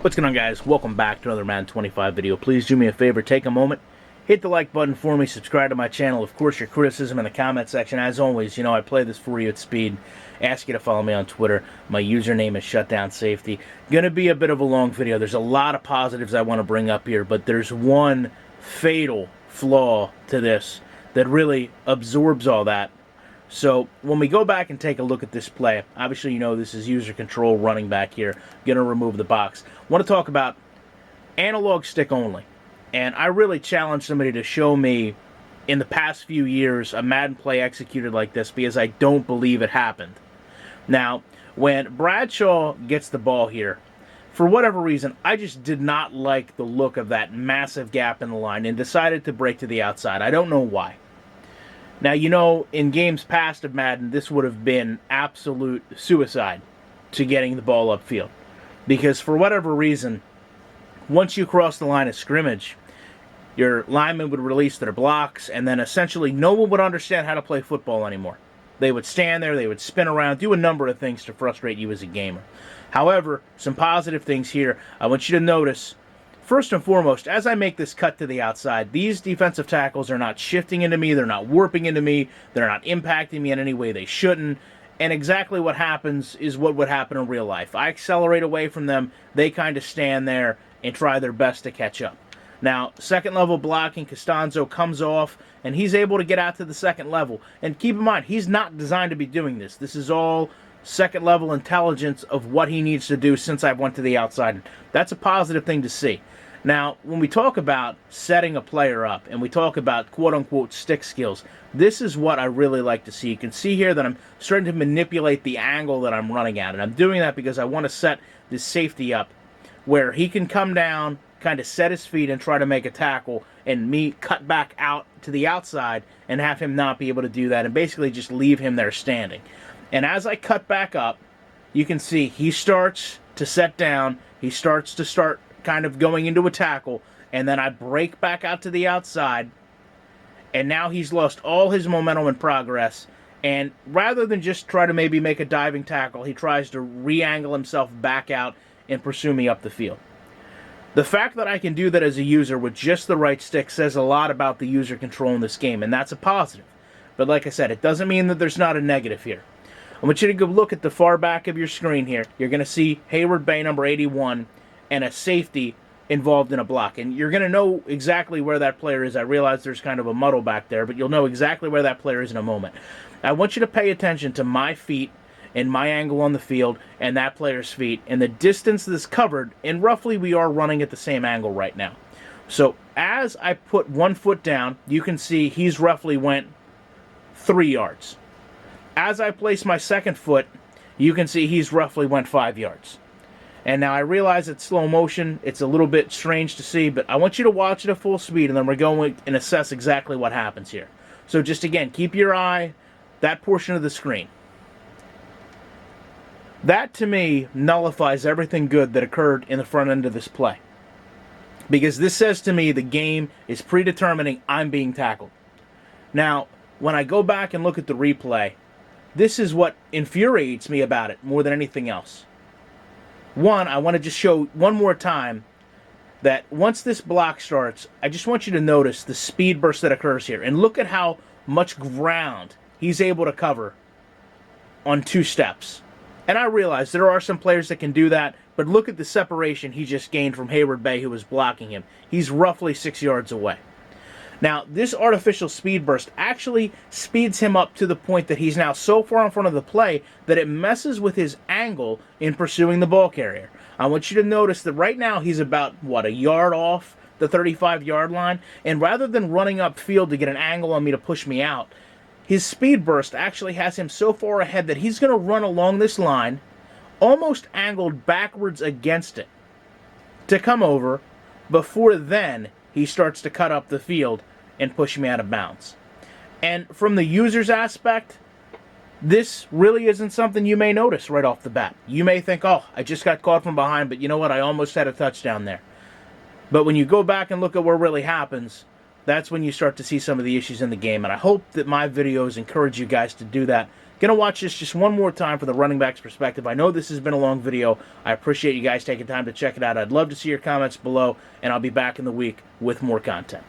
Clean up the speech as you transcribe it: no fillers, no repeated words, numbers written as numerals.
What's going on, guys? Welcome back to another Madden 25 video. Please do me a favor, take a moment, hit the like button for me, subscribe to my channel. Of course, your criticism in the comment section. As always, you know, I play this for you at speed. Ask you to follow me on Twitter. My username is ShutdownSafety. Going to be a bit of a long video. There's a lot of positives I want to bring up here, but there's one fatal flaw to this that really absorbs all that. So when we go back and take a look at this play, obviously you know this is user control running back here. Going to remove the box. Want to talk about analog stick only. And I really challenge somebody to show me in the past few years a Madden play executed like this, because I don't believe it happened. Now, when Bradshaw gets the ball here, for whatever reason, I just did not like the look of that massive gap in the line and decided to break to the outside. I don't know why. Now, you know, in games past of Madden, this would have been absolute suicide to getting the ball upfield. Because for whatever reason, once you cross the line of scrimmage, your linemen would release their blocks, and then essentially no one would understand how to play football anymore. They would stand there, they would spin around, do a number of things to frustrate you as a gamer. However, some positive things here. I want you to notice, first and foremost, as I make this cut to the outside, these defensive tackles are not shifting into me, they're not warping into me, they're not impacting me in any way they shouldn't, and exactly what happens is what would happen in real life. I accelerate away from them, they kind of stand there and try their best to catch up. Now, second level blocking, Costanzo comes off, and he's able to get out to the second level. And keep in mind, he's not designed to be doing this. This is all second level intelligence of what he needs to do since I went to the outside. That's a positive thing to see. Now, when we talk about setting a player up and we talk about quote-unquote stick skills, this is what I really like to see. You can see here that I'm starting to manipulate the angle that I'm running at, and I'm doing that because I want to set this safety up where he can come down, kind of set his feet and try to make a tackle, and me cut back out to the outside and have him not be able to do that and basically just leave him there standing. And as I cut back up, you can see he starts to set down, he starts to kind of going into a tackle, and then I break back out to the outside, and now he's lost all his momentum and progress, and rather than just try to maybe make a diving tackle, he tries to re-angle himself back out and pursue me up the field. The fact that I can do that as a user with just the right stick says a lot about the user control in this game, and that's a positive. But like I said, it doesn't mean that there's not a negative here. I want you to go look at the far back of your screen here. You're going to see Hayward Bay number 81 and a safety involved in a block. And you're going to know exactly where that player is. I realize there's kind of a muddle back there, but you'll know exactly where that player is in a moment. I want you to pay attention to my feet and my angle on the field and that player's feet and the distance that's covered, and roughly we are running at the same angle right now. So as I put one foot down, you can see he's roughly went 3 yards. As I place my second foot, you can see he's roughly went 5 yards. And now I realize it's slow motion, it's a little bit strange to see, but I want you to watch it at full speed, and then we're going and assess exactly what happens here. So just again, keep your eye that portion of the screen. That, to me, nullifies everything good that occurred in the front end of this play. Because this says to me the game is predetermining I'm being tackled. Now, when I go back and look at the replay, this is what infuriates me about it more than anything else. One, I want to just show one more time that once this block starts, I just want you to notice the speed burst that occurs here. And look at how much ground he's able to cover on 2 steps. And I realize there are some players that can do that, but look at the separation he just gained from Hayward Bay, who was blocking him. He's roughly 6 yards away. Now, this artificial speed burst actually speeds him up to the point that he's now so far in front of the play that it messes with his angle in pursuing the ball carrier. I want you to notice that right now he's about, what, a yard off the 35-yard line? And rather than running upfield to get an angle on me to push me out, his speed burst actually has him so far ahead that he's going to run along this line, almost angled backwards against it, to come over before then he starts to cut up the field and push me out of bounds. And from the user's aspect, this really isn't something you may notice right off the bat. You may think, oh, I just got caught from behind, but you know what? I almost had a touchdown there. But when you go back and look at what really happens, that's when you start to see some of the issues in the game. And I hope that my videos encourage you guys to do that. Gonna watch this just one more time for the running back's perspective. I know this has been a long video. I appreciate you guys taking time to check it out. I'd love to see your comments below, and I'll be back in the week with more content.